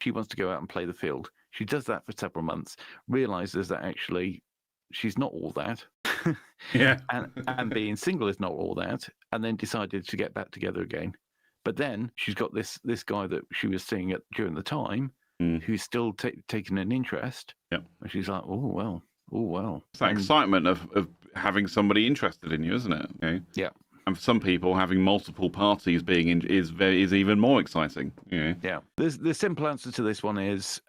she wants to go out and play the field. She does that for several months, realizes that actually she's not all that. Yeah. and being single is not all that, and then decided to get back together again. But then she's got this guy that she was seeing during the time, who's still taking an interest. Yep. And she's like, oh well. It's that excitement of having somebody interested in you, isn't it? Okay? Yeah. And for some people, having multiple parties is even more exciting. Yeah. The simple answer to this one is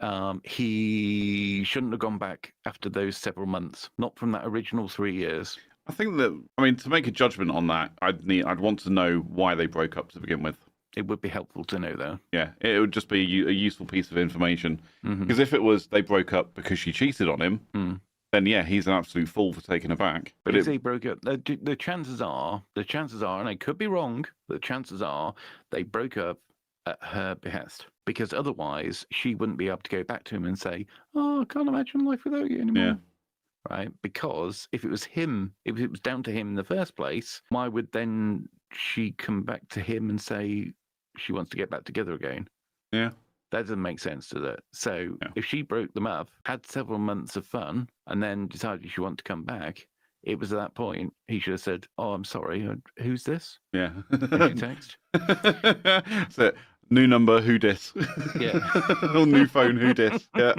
he shouldn't have gone back after those several months, not from that original 3 years. I think that, to make a judgment on that, I'd want to know why they broke up to begin with. It would be helpful to know, though. Yeah, it would just be a useful piece of information. Because if it was they broke up because she cheated on him, then yeah, he's an absolute fool for taking her back. But if they broke up, the chances are, and I could be wrong, the chances are they broke up at her behest. Because otherwise, she wouldn't be able to go back to him and say, oh, I can't imagine life without you anymore. Yeah. Right? Because if it was him, if it was down to him in the first place, why would then she come back to him and say she wants to get back together again? Yeah. That doesn't make sense, does it? So if she broke them up, had several months of fun, and then decided she wanted to come back, it was at that point he should have said, oh, I'm sorry, who's this? Yeah. Who's your text? So, new number, who dis? Yeah. Or new phone, who dis? Yeah.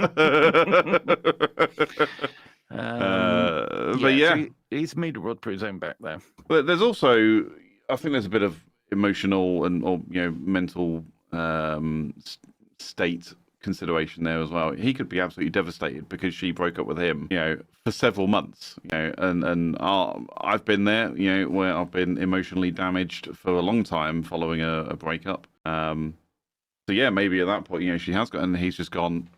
But yeah. So he's made a rod for his own back there. But there's also, I think there's a bit of emotional or mental state consideration there as well. He could be absolutely devastated because she broke up with him, for several months, and I've been there, where I've been emotionally damaged for a long time following a breakup. So yeah, maybe at that point, she has got, and he's just gone,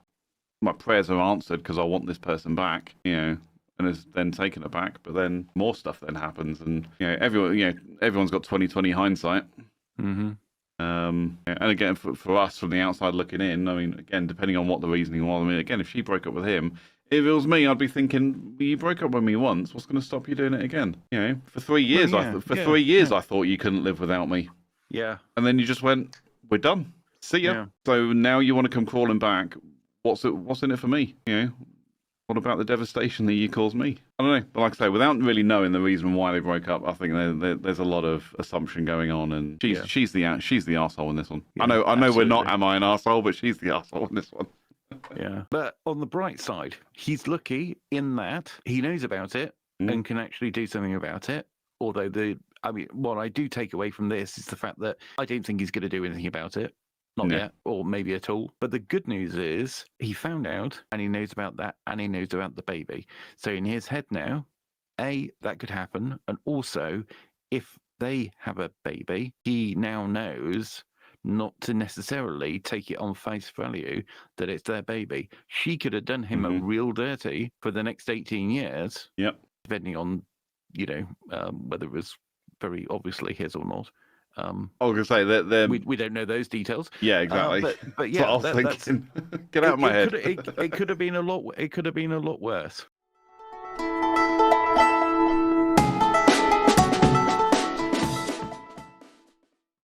my prayers are answered because I want this person back, and has then taken her back. But then more stuff then happens, and everyone's got 20/20 hindsight. Mm-hmm. And again, for us from the outside looking in, again, depending on what the reasoning was, again, if she broke up with him, if it was me, I'd be thinking, well, you broke up with me once, what's going to stop you doing it again? For 3 years, I thought you couldn't live without me. Yeah. And then you just went, we're done. See ya. Yeah. So now you want to come crawling back. What's in it for me? What about the devastation that you caused me? I don't know. But like I say, without really knowing the reason why they broke up, I think there's a lot of assumption going on, and she's the arsehole in this one. Yeah, I know absolutely. We're not, am I an arsehole? But she's the arsehole in this one. Yeah. But on the bright side, he's lucky in that he knows about it and can actually do something about it. Although what I do take away from this is the fact that I don't think he's going to do anything about it. Not yet, or maybe at all. But the good news is he found out, and he knows about that, and he knows about the baby. So in his head now, that could happen. And also, if they have a baby, he now knows not to necessarily take it on face value that it's their baby. She could have done him a real dirty for the next 18 years. Yep. Depending on, whether it was very obviously his or not. I was going to say that we don't know those details. Yeah, exactly. But yeah, that's what I was thinking. Get out of my head. It could have been a lot. It could have been a lot worse.